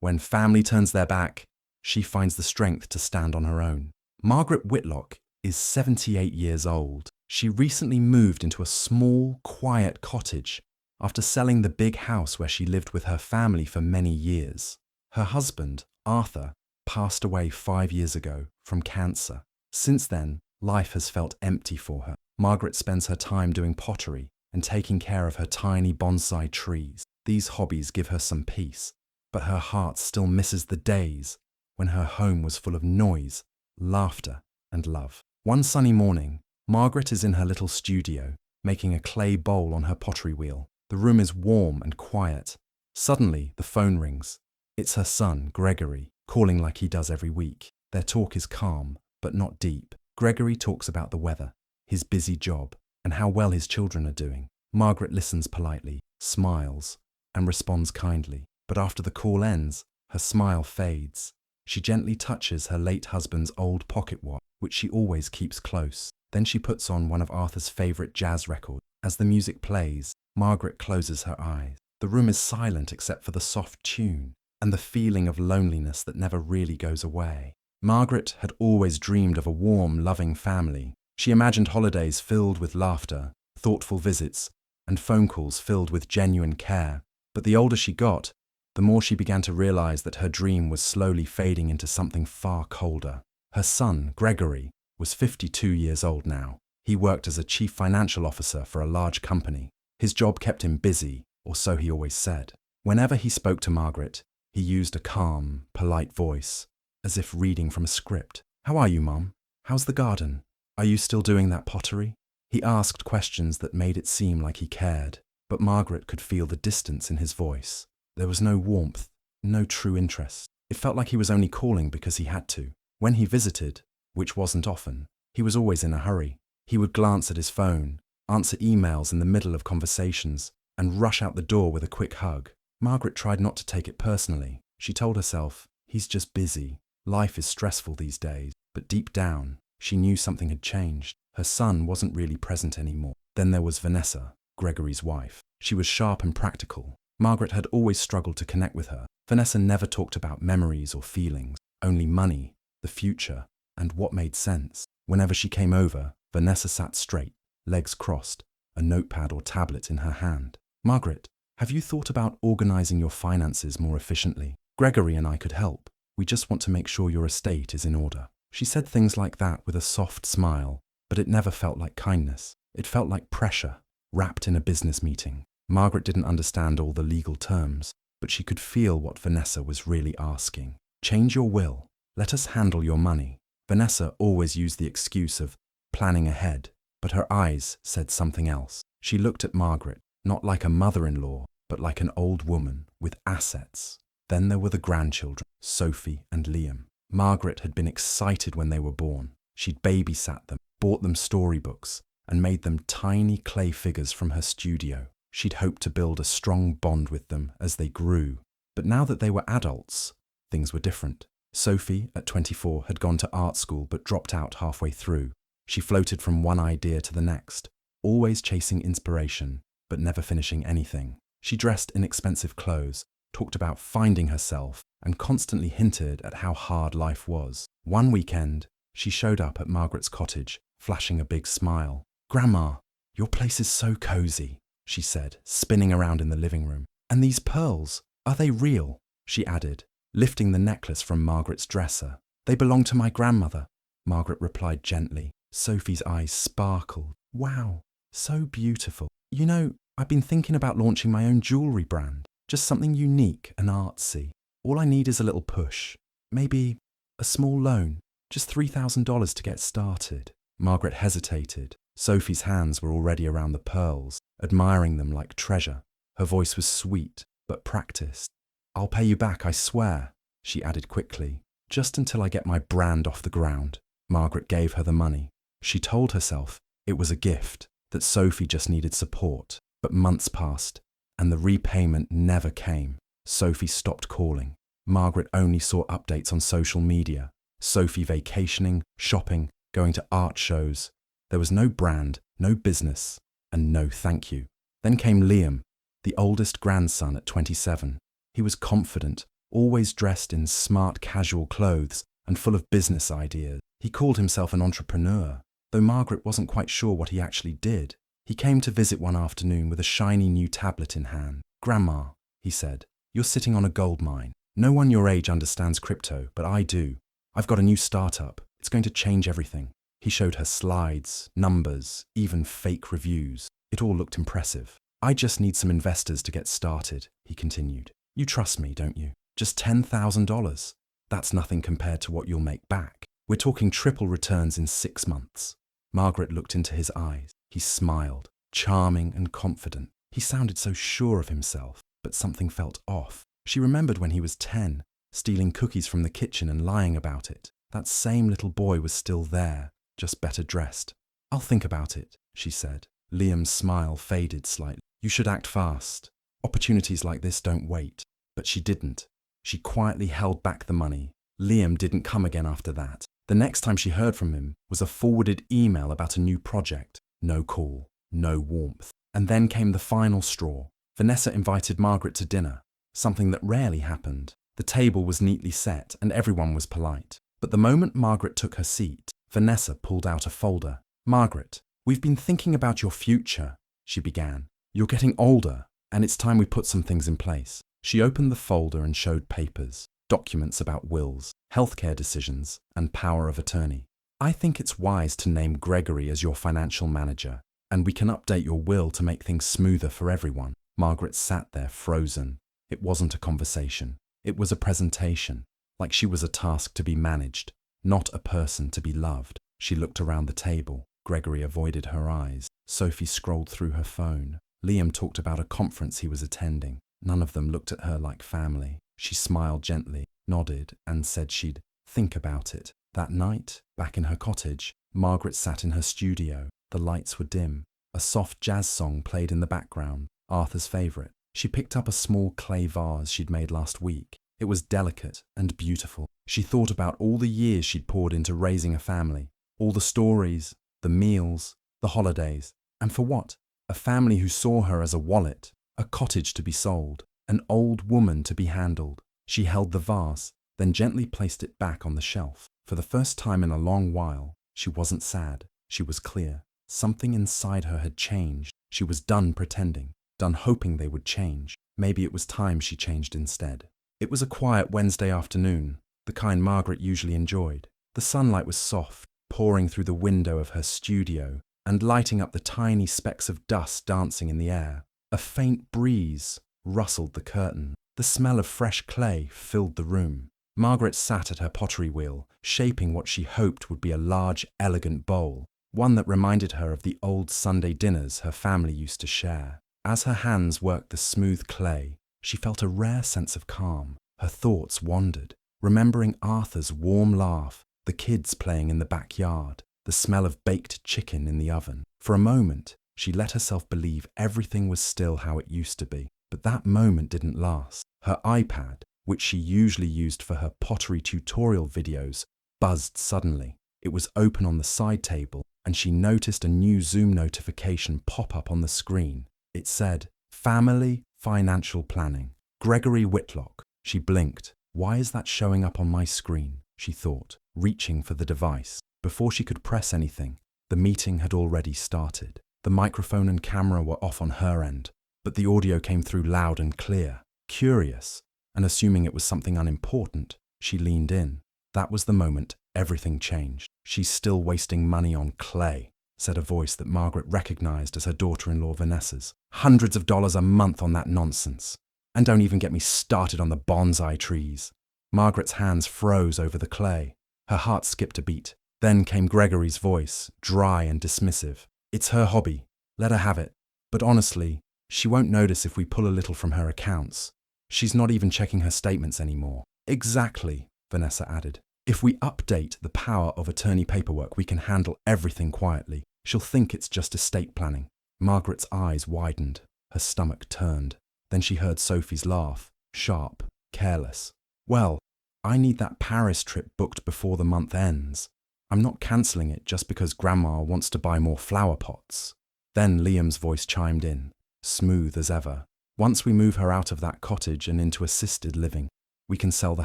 When family turns their back, she finds the strength to stand on her own. Margaret Whitlock is 78 years old. She recently moved into a small, quiet cottage after selling the big house where she lived with her family for many years. Her husband, Arthur, passed away 5 years ago from cancer. Since then, life has felt empty for her. Margaret spends her time doing pottery and taking care of her tiny bonsai trees. These hobbies give her some peace, but her heart still misses the days when her home was full of noise, laughter, and love. One sunny morning, Margaret is in her little studio, making a clay bowl on her pottery wheel. The room is warm and quiet. Suddenly, the phone rings. It's her son, Gregory, calling like he does every week. Their talk is calm, but not deep. Gregory talks about the weather, his busy job, and how well his children are doing. Margaret listens politely, smiles, and responds kindly. But after the call ends, her smile fades. She gently touches her late husband's old pocket watch, which she always keeps close. Then she puts on one of Arthur's favourite jazz records. As the music plays, Margaret closes her eyes. The room is silent except for the soft tune and the feeling of loneliness that never really goes away. Margaret had always dreamed of a warm, loving family. She imagined holidays filled with laughter, thoughtful visits, and phone calls filled with genuine care. But the older she got, the more she began to realize that her dream was slowly fading into something far colder. Her son, Gregory, was 52 years old now. He worked as a chief financial officer for a large company. His job kept him busy, or so he always said. Whenever he spoke to Margaret, he used a calm, polite voice, as if reading from a script. "How are you, Mum? How's the garden? Are you still doing that pottery?" He asked questions that made it seem like he cared, but Margaret could feel the distance in his voice. There was no warmth, no true interest. It felt like he was only calling because he had to. When he visited, which wasn't often, he was always in a hurry. He would glance at his phone, answer emails in the middle of conversations, and rush out the door with a quick hug. Margaret tried not to take it personally. She told herself, he's just busy. Life is stressful these days. But deep down, she knew something had changed. Her son wasn't really present anymore. Then there was Vanessa, Gregory's wife. She was sharp and practical. Margaret had always struggled to connect with her. Vanessa never talked about memories or feelings, only money, the future, and what made sense. Whenever she came over, Vanessa sat straight, legs crossed, a notepad or tablet in her hand. "Margaret, have you thought about organizing your finances more efficiently? Gregory and I could help. We just want to make sure your estate is in order." She said things like that with a soft smile, but it never felt like kindness. It felt like pressure, wrapped in a business meeting. Margaret didn't understand all the legal terms, but she could feel what Vanessa was really asking. "Change your will. Let us handle your money." Vanessa always used the excuse of planning ahead, but her eyes said something else. She looked at Margaret, not like a mother-in-law, but like an old woman with assets. Then there were the grandchildren, Sophie and Liam. Margaret had been excited when they were born. She'd babysat them, bought them storybooks, and made them tiny clay figures from her studio. She'd hoped to build a strong bond with them as they grew. But now that they were adults, things were different. Sophie, at 24, had gone to art school but dropped out halfway through. She floated from one idea to the next, always chasing inspiration, but never finishing anything. She dressed in expensive clothes, talked about finding herself, and constantly hinted at how hard life was. One weekend, she showed up at Margaret's cottage, flashing a big smile. "Grandma, your place is so cozy," she said, spinning around in the living room. "And these pearls, are they real?" she added, lifting the necklace from Margaret's dresser. "They belong to my grandmother," Margaret replied gently. Sophie's eyes sparkled. "Wow, so beautiful. You know, I've been thinking about launching my own jewellery brand. Just something unique and artsy. All I need is a little push. Maybe a small loan. Just $3,000 to get started." Margaret hesitated. Sophie's hands were already around the pearls, admiring them like treasure. Her voice was sweet, but practiced. "I'll pay you back, I swear," she added quickly. "Just until I get my brand off the ground." Margaret gave her the money. She told herself it was a gift, that Sophie just needed support. But months passed, and the repayment never came. Sophie stopped calling. Margaret only saw updates on social media. Sophie vacationing, shopping, going to art shows. There was no brand, no business, and no thank you. Then came Liam, the oldest grandson at 27. He was confident, always dressed in smart casual clothes and full of business ideas. He called himself an entrepreneur, though Margaret wasn't quite sure what he actually did. He came to visit one afternoon with a shiny new tablet in hand. "Grandma," he said, "you're sitting on a gold mine. No one your age understands crypto, but I do. I've got a new startup. It's going to change everything." He showed her slides, numbers, even fake reviews. It all looked impressive. "I just need some investors to get started," he continued. "You trust me, don't you? Just $10,000. That's nothing compared to what you'll make back. We're talking triple returns in 6 months." Margaret looked into his eyes. He smiled, charming and confident. He sounded so sure of himself, but something felt off. She remembered when he was 10, stealing cookies from the kitchen and lying about it. That same little boy was still there, just better dressed. "I'll think about it," she said. Liam's smile faded slightly. "You should act fast. Opportunities like this don't wait." But she didn't. She quietly held back the money. Liam didn't come again after that. The next time she heard from him was a forwarded email about a new project. No call, no warmth. And then came the final straw. Vanessa invited Margaret to dinner, something that rarely happened. The table was neatly set and everyone was polite. But the moment Margaret took her seat, Vanessa pulled out a folder. "Margaret, we've been thinking about your future," she began. "You're getting older, and it's time we put some things in place." She opened the folder and showed papers, documents about wills, healthcare decisions, and power of attorney. "I think it's wise to name Gregory as your financial manager, and we can update your will to make things smoother for everyone." Margaret sat there frozen. It wasn't a conversation. It was a presentation, like she was a task to be managed, not a person to be loved. She looked around the table. Gregory avoided her eyes. Sophie scrolled through her phone. Liam talked about a conference he was attending. None of them looked at her like family. She smiled gently, nodded, and said she'd think about it. That night, back in her cottage, Margaret sat in her studio. The lights were dim. A soft jazz song played in the background, Arthur's favourite. She picked up a small clay vase she'd made last week. It was delicate and beautiful. She thought about all the years she'd poured into raising a family, all the stories, the meals, the holidays. And for what? A family who saw her as a wallet, a cottage to be sold, an old woman to be handled. She held the vase, then gently placed it back on the shelf. For the first time in a long while, she wasn't sad. She was clear. Something inside her had changed. She was done pretending, done hoping they would change. Maybe it was time she changed instead. It was a quiet Wednesday afternoon, the kind Margaret usually enjoyed. The sunlight was soft, pouring through the window of her studio and lighting up the tiny specks of dust dancing in the air. A faint breeze rustled the curtain. The smell of fresh clay filled the room. Margaret sat at her pottery wheel, shaping what she hoped would be a large, elegant bowl, one that reminded her of the old Sunday dinners her family used to share. As her hands worked the smooth clay, she felt a rare sense of calm. Her thoughts wandered, remembering Arthur's warm laugh, the kids playing in the backyard, the smell of baked chicken in the oven. For a moment, she let herself believe everything was still how it used to be. But that moment didn't last. Her iPad, which she usually used for her pottery tutorial videos, buzzed suddenly. It was open on the side table, and she noticed a new Zoom notification pop up on the screen. It said, "Family Financial Planning. Gregory Whitlock." She blinked. "Why is that showing up on my screen?" she thought, reaching for the device. Before she could press anything, the meeting had already started. The microphone and camera were off on her end, but the audio came through loud and clear. Curious, and assuming it was something unimportant, she leaned in. That was the moment everything changed. "She's still wasting money on clay," said a voice that Margaret recognized as her daughter-in-law Vanessa's. "Hundreds of dollars a month on that nonsense. And don't even get me started on the bonsai trees." Margaret's hands froze over the clay. Her heart skipped a beat. Then came Gregory's voice, dry and dismissive. "It's her hobby. Let her have it. But honestly, she won't notice if we pull a little from her accounts. She's not even checking her statements anymore." "Exactly," Vanessa added. "If we update the power of attorney paperwork, we can handle everything quietly. She'll think it's just estate planning." Margaret's eyes widened. Her stomach turned. Then she heard Sophie's laugh, sharp, careless. "Well, I need that Paris trip booked before the month ends. I'm not cancelling it just because Grandma wants to buy more flower pots." Then Liam's voice chimed in, smooth as ever. "Once we move her out of that cottage and into assisted living, We can sell the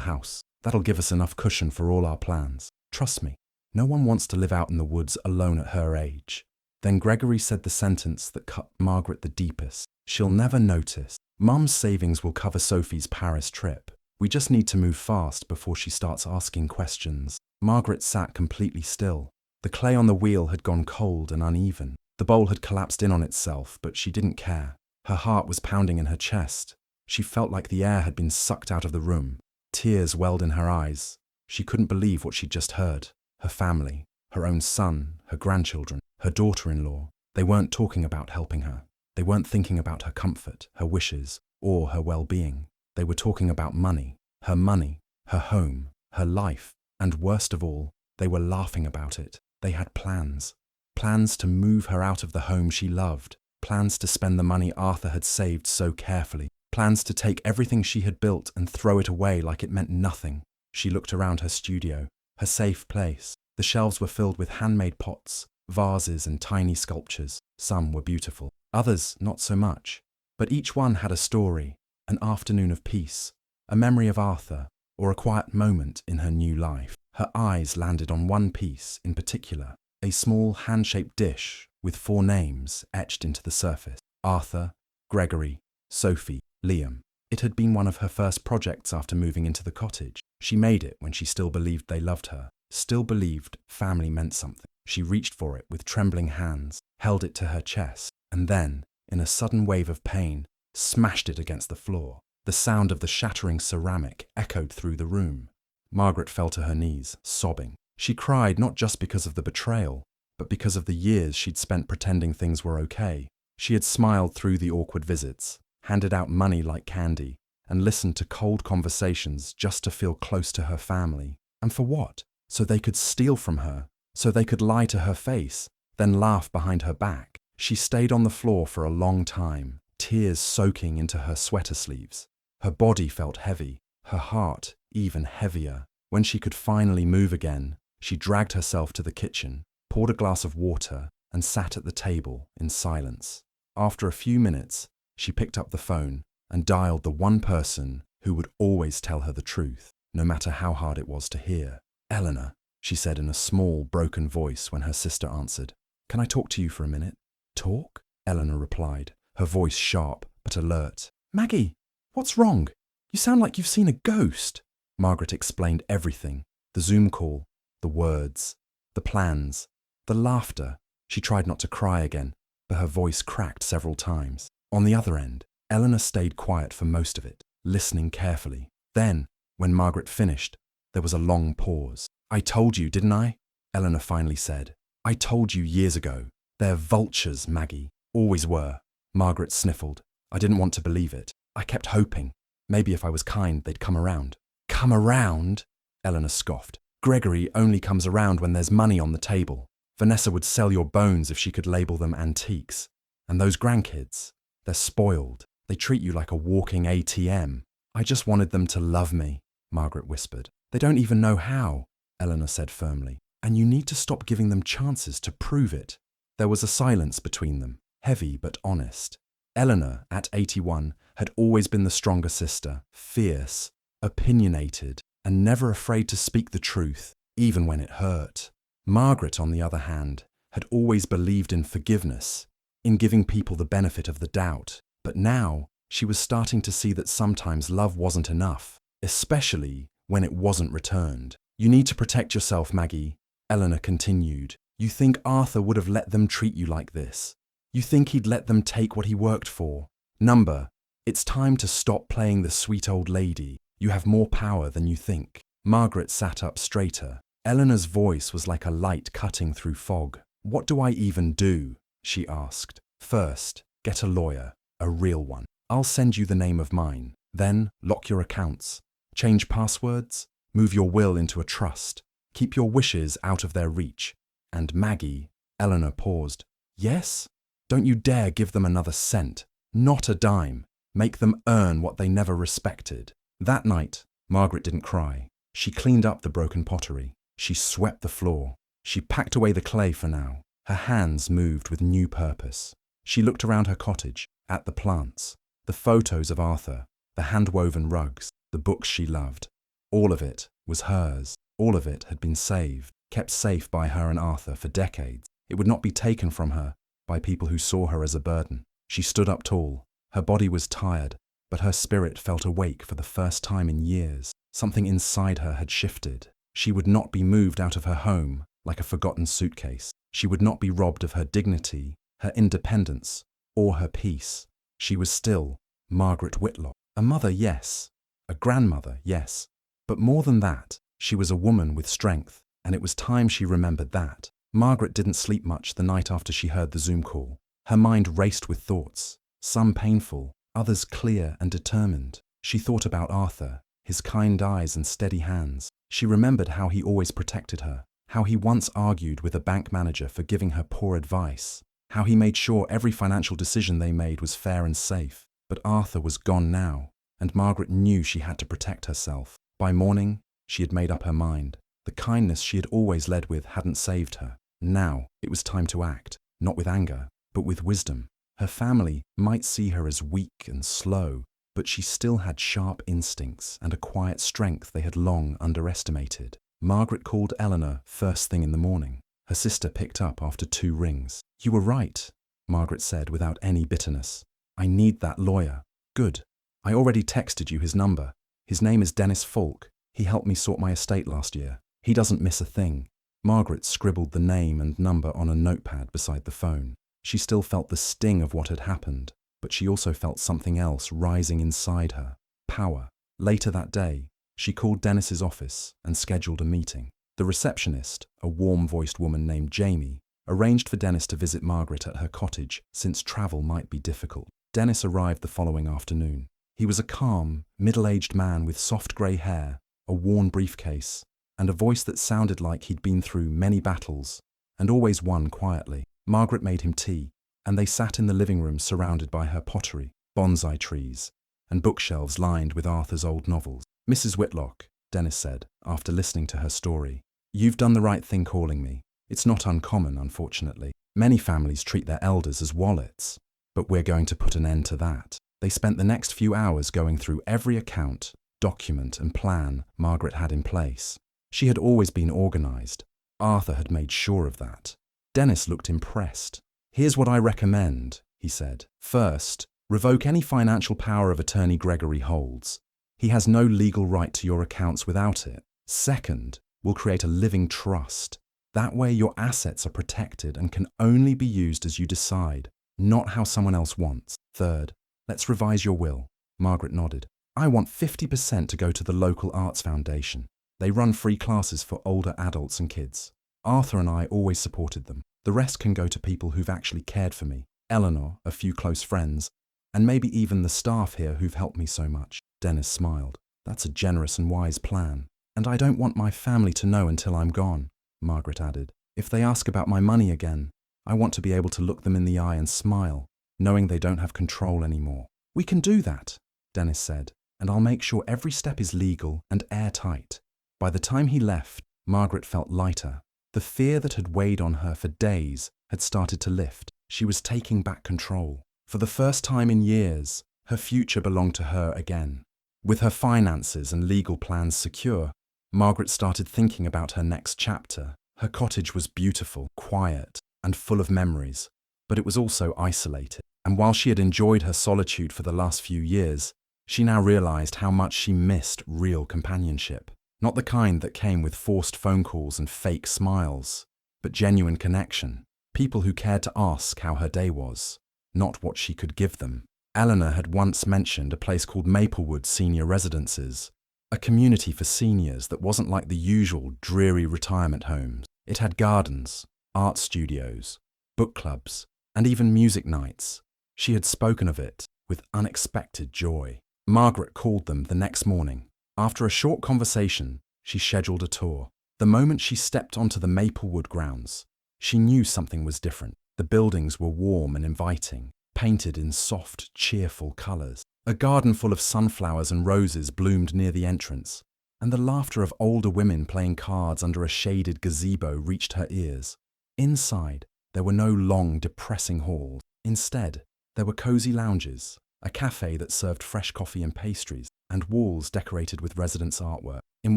house. That'll give us enough cushion for all our plans. Trust me, no one wants to live out in the woods alone at her age." Then Gregory said the sentence that cut Margaret the deepest. "She'll never notice. Mum's savings will cover Sophie's Paris trip. We just need to move fast before she starts asking questions." Margaret sat completely still. The clay on the wheel had gone cold and uneven. The bowl had collapsed in on itself, but she didn't care. Her heart was pounding in her chest. She felt like the air had been sucked out of the room. Tears welled in her eyes. She couldn't believe what she'd just heard. Her family, her own son, her grandchildren, her daughter-in-law, they weren't talking about helping her. They weren't thinking about her comfort, her wishes, or her well-being. They were talking about money, her home, her life, and worst of all, they were laughing about it. They had plans. Plans to move her out of the home she loved. Plans to spend the money Arthur had saved so carefully. Plans to take everything she had built and throw it away like it meant nothing. She looked around her studio, her safe place. The shelves were filled with handmade pots, vases and tiny sculptures. Some were beautiful, others not so much. But each one had a story, an afternoon of peace, a memory of Arthur, or a quiet moment in her new life. Her eyes landed on one piece in particular, a small hand-shaped dish with 4 names etched into the surface: Arthur, Gregory, Sophie, Liam. It had been one of her first projects after moving into the cottage. She made it when she still believed they loved her, still believed family meant something. She reached for it with trembling hands, held it to her chest, and then, in a sudden wave of pain, smashed it against the floor. The sound of the shattering ceramic echoed through the room. Margaret fell to her knees, sobbing. She cried not just because of the betrayal, but because of the years she'd spent pretending things were okay. She had smiled through the awkward visits, handed out money like candy, and listened to cold conversations just to feel close to her family. And for what? So they could steal from her, so they could lie to her face, then laugh behind her back. She stayed on the floor for a long time, tears soaking into her sweater sleeves. Her body felt heavy, her heart even heavier. When she could finally move again, she dragged herself to the kitchen, poured a glass of water, and sat at the table in silence. After a few minutes, she picked up the phone and dialed the one person who would always tell her the truth, no matter how hard it was to hear. "Eleanor," she said in a small, broken voice when her sister answered. "Can I talk to you for a minute?" "Talk?" Eleanor replied, her voice sharp but alert. "Maggie, what's wrong? You sound like you've seen a ghost." Margaret explained everything: the Zoom call, the words, the plans, the laughter. She tried not to cry again, but her voice cracked several times. On the other end, Eleanor stayed quiet for most of it, listening carefully. Then, when Margaret finished, there was a long pause. "I told you, didn't I?" Eleanor finally said. "I told you years ago. They're vultures, Maggie. Always were." Margaret sniffled. "I didn't want to believe it. I kept hoping. Maybe if I was kind, they'd come around." "Come around?" Eleanor scoffed. "Gregory only comes around when there's money on the table. Vanessa would sell your bones if she could label them antiques. And those grandkids, they're spoiled. They treat you like a walking ATM. I just wanted them to love me," Margaret whispered. "They don't even know how," Eleanor said firmly. "And you need to stop giving them chances to prove it." There was a silence between them, heavy but honest. Eleanor, at 81, had always been the stronger sister, fierce, opinionated, and never afraid to speak the truth, even when it hurt. Margaret, on the other hand, had always believed in forgiveness, in giving people the benefit of the doubt. But now, she was starting to see that sometimes love wasn't enough, especially when it wasn't returned. "You need to protect yourself, Maggie," Eleanor continued. "You think Arthur would have let them treat you like this. You think he'd let them take what he worked for. Number, it's time to stop playing the sweet old lady. You have more power than you think." Margaret sat up straighter. Eleanor's voice was like a light cutting through fog. "What do I even do?" she asked. "First, get a lawyer, a real one. I'll send you the name of mine. Then, lock your accounts. Change passwords. Move your will into a trust. Keep your wishes out of their reach. And Maggie," Eleanor paused. "Yes? Don't you dare give them another cent. Not a dime. Make them earn what they never respected." That night, Margaret didn't cry. She cleaned up the broken pottery. She swept the floor. She packed away the clay for now. Her hands moved with new purpose. She looked around her cottage, at the plants, the photos of Arthur, the hand-woven rugs. the books she loved. All of it was hers. All of it had been saved, kept safe by her and Arthur for decades. It would not be taken from her by people who saw her as a burden. She stood up tall. Her body was tired, but her spirit felt awake for the first time in years. Something inside her had shifted. She would not be moved out of her home like a forgotten suitcase. She would not be robbed of her dignity, her independence, or her peace. She was still Margaret Whitlock. A mother, yes. A grandmother, yes. But more than that, she was a woman with strength, and it was time she remembered that. Margaret didn't sleep much the night after she heard the Zoom call. Her mind raced with thoughts, some painful, others clear and determined. She thought about Arthur, his kind eyes and steady hands. She remembered how he always protected her, how he once argued with a bank manager for giving her poor advice, how he made sure every financial decision they made was fair and safe. But Arthur was gone now, and Margaret knew she had to protect herself. By morning, she had made up her mind. The kindness she had always led with hadn't saved her. Now, it was time to act, not with anger, but with wisdom. Her family might see her as weak and slow, but she still had sharp instincts and a quiet strength they had long underestimated. Margaret called Eleanor first thing in the morning. Her sister picked up after 2 rings. "You were right," Margaret said without any bitterness. "I need that lawyer." "Good. I already texted you his number. His name is Dennis Falk. He helped me sort my estate last year. He doesn't miss a thing." Margaret scribbled the name and number on a notepad beside the phone. She still felt the sting of what had happened, but she also felt something else rising inside her. Power. Later that day, she called Dennis's office and scheduled a meeting. The receptionist, a warm-voiced woman named Jamie, arranged for Dennis to visit Margaret at her cottage since travel might be difficult. Dennis arrived the following afternoon. He was a calm, middle-aged man with soft grey hair, a worn briefcase, and a voice that sounded like he'd been through many battles and always won quietly. Margaret made him tea, and they sat in the living room surrounded by her pottery, bonsai trees, and bookshelves lined with Arthur's old novels. "Mrs. Whitlock," Dennis said, after listening to her story, "you've done the right thing calling me. It's not uncommon, unfortunately. Many families treat their elders as wallets, but we're going to put an end to that." They spent the next few hours going through every account, document, and plan Margaret had in place. She had always been organized. Arthur had made sure of that. Dennis looked impressed. "Here's what I recommend," he said. "First, revoke any financial power of attorney Gregory holds. He has no legal right to your accounts without it. Second, we'll create a living trust. That way your assets are protected and can only be used as you decide, not how someone else wants. Third, let's revise your will." Margaret nodded. "I want 50% to go to the local arts foundation. They run free classes for older adults and kids. Arthur and I always supported them. The rest can go to people who've actually cared for me. Eleanor, a few close friends, and maybe even the staff here who've helped me so much." Dennis smiled. "That's a generous and wise plan. And I don't want my family to know until I'm gone," Margaret added. "If they ask about my money again, I want to be able to look them in the eye and smile, knowing they don't have control anymore." "We can do that," Dennis said, "and I'll make sure every step is legal and airtight." By the time he left, Margaret felt lighter. The fear that had weighed on her for days had started to lift. She was taking back control. For the first time in years, her future belonged to her again. With her finances and legal plans secure, Margaret started thinking about her next chapter. Her cottage was beautiful, quiet, and full of memories, but it was also isolated. And while she had enjoyed her solitude for the last few years, she now realized how much she missed real companionship. Not the kind that came with forced phone calls and fake smiles, but genuine connection. People who cared to ask how her day was, not what she could give them. Eleanor had once mentioned a place called Maplewood Senior Residences, a community for seniors that wasn't like the usual dreary retirement homes. It had gardens, art studios, book clubs, and even music nights. She had spoken of it with unexpected joy. Margaret called them the next morning. After a short conversation, she scheduled a tour. The moment she stepped onto the Maplewood grounds, she knew something was different. The buildings were warm and inviting, painted in soft, cheerful colours. A garden full of sunflowers and roses bloomed near the entrance, and the laughter of older women playing cards under a shaded gazebo reached her ears. Inside, there were no long, depressing halls. Instead, there were cosy lounges, a cafe that served fresh coffee and pastries, and walls decorated with residents' artwork. In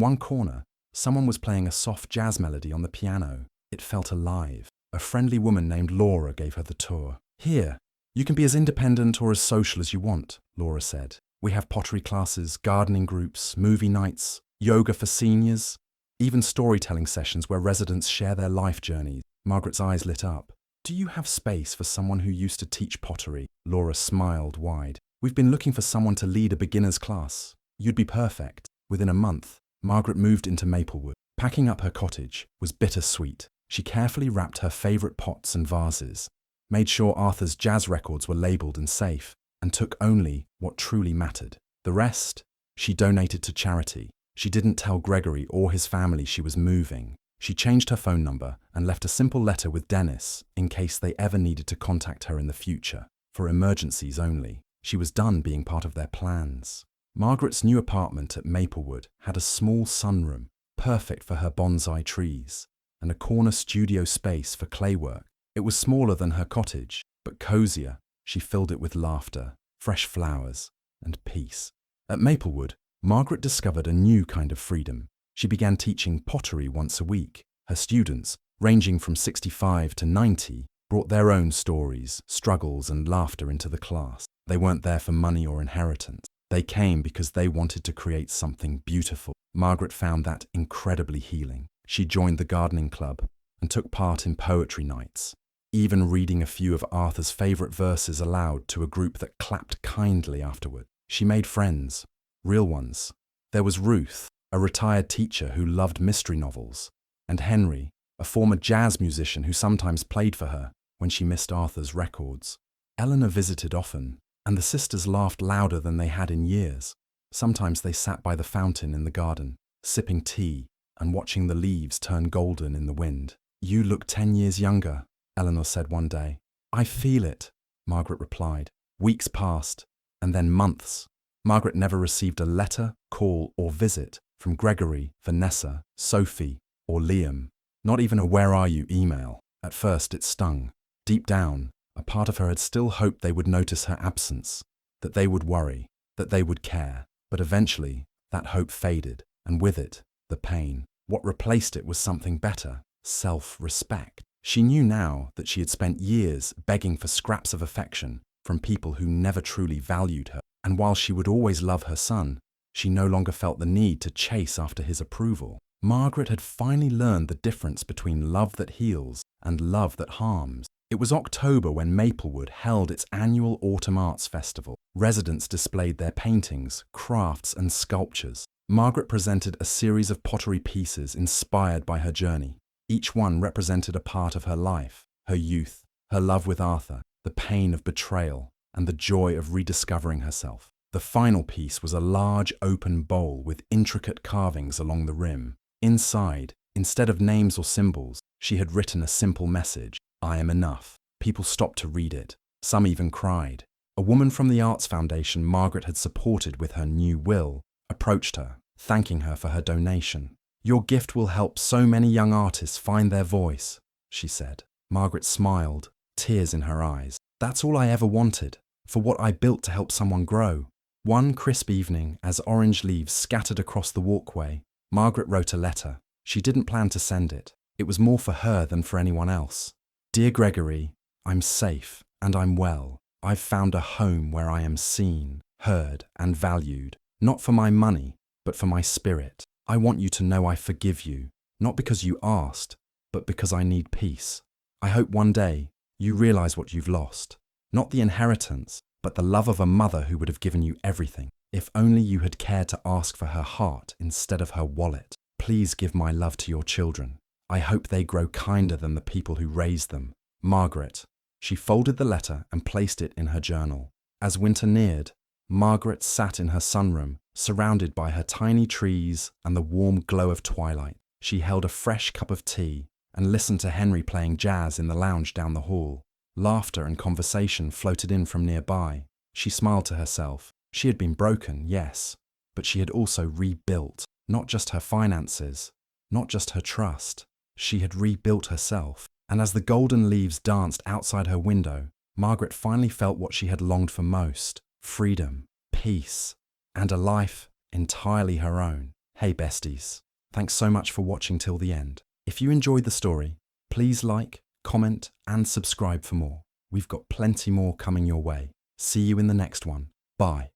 one corner, someone was playing a soft jazz melody on the piano. It felt alive. A friendly woman named Laura gave her the tour. "Here, you can be as independent or as social as you want," Laura said. "We have pottery classes, gardening groups, movie nights, yoga for seniors, even storytelling sessions where residents share their life journeys." Margaret's eyes lit up. "Do you have space for someone who used to teach pottery?" Laura smiled wide. "We've been looking for someone to lead a beginner's class. You'd be perfect." Within a month, Margaret moved into Maplewood. Packing up her cottage was bittersweet. She carefully wrapped her favourite pots and vases, made sure Arthur's jazz records were labelled and safe, and took only what truly mattered. The rest, she donated to charity. She didn't tell Gregory or his family she was moving. She changed her phone number and left a simple letter with Dennis in case they ever needed to contact her in the future, for emergencies only. She was done being part of their plans. Margaret's new apartment at Maplewood had a small sunroom, perfect for her bonsai trees, and a corner studio space for claywork. It was smaller than her cottage, but cozier. She filled it with laughter, fresh flowers, and peace. At Maplewood, Margaret discovered a new kind of freedom. She began teaching pottery once a week. Her students, ranging from 65 to 90, brought their own stories, struggles, and laughter into the class. They weren't there for money or inheritance. They came because they wanted to create something beautiful. Margaret found that incredibly healing. She joined the gardening club and took part in poetry nights, even reading a few of Arthur's favourite verses aloud to a group that clapped kindly afterward. She made friends, real ones. There was Ruth, a retired teacher who loved mystery novels, and Henry, a former jazz musician who sometimes played for her when she missed Arthur's records. Eleanor visited often, and the sisters laughed louder than they had in years. Sometimes they sat by the fountain in the garden, sipping tea and watching the leaves turn golden in the wind. "You look 10 years younger," Eleanor said one day. "I feel it," Margaret replied. Weeks passed, and then months. Margaret never received a letter, call, or visit from Gregory, Vanessa, Sophie, or Liam. Not even a "where are you" email. At first it stung. Deep down, a part of her had still hoped they would notice her absence, that they would worry, that they would care. But eventually, that hope faded, and with it, the pain. What replaced it was something better: self-respect. She knew now that she had spent years begging for scraps of affection from people who never truly valued her. And while she would always love her son, she no longer felt the need to chase after his approval. Margaret had finally learned the difference between love that heals and love that harms. It was October when Maplewood held its annual Autumn Arts Festival. Residents displayed their paintings, crafts, and sculptures. Margaret presented a series of pottery pieces inspired by her journey. Each one represented a part of her life: her youth, her love with Arthur, the pain of betrayal, and the joy of rediscovering herself. The final piece was a large open bowl with intricate carvings along the rim. Inside, instead of names or symbols, she had written a simple message: "I am enough." People stopped to read it. Some even cried. A woman from the Arts Foundation Margaret had supported with her new will approached her, thanking her for her donation. "Your gift will help so many young artists find their voice," she said. Margaret smiled, tears in her eyes. "That's all I ever wanted, for what I built to help someone grow." One crisp evening, as orange leaves scattered across the walkway, Margaret wrote a letter. She didn't plan to send it. It was more for her than for anyone else. "Dear Gregory, I'm safe and I'm well. I've found a home where I am seen, heard, and valued, not for my money, but for my spirit. I want you to know I forgive you, not because you asked, but because I need peace. I hope one day you realize what you've lost. Not the inheritance, but the love of a mother who would have given you everything. If only you had cared to ask for her heart instead of her wallet. Please give my love to your children. I hope they grow kinder than the people who raised them. Margaret." She folded the letter and placed it in her journal. As winter neared, Margaret sat in her sunroom, surrounded by her tiny trees and the warm glow of twilight. She held a fresh cup of tea and listened to Henry playing jazz in the lounge down the hall. Laughter and conversation floated in from nearby. She smiled to herself. She had been broken, yes, but she had also rebuilt, not just her finances, not just her trust. She had rebuilt herself. And as the golden leaves danced outside her window, Margaret finally felt what she had longed for most: freedom, peace, and a life entirely her own. Hey besties, thanks so much for watching till the end. If you enjoyed the story, please like, comment, and subscribe for more. We've got plenty more coming your way. See you in the next one. Bye.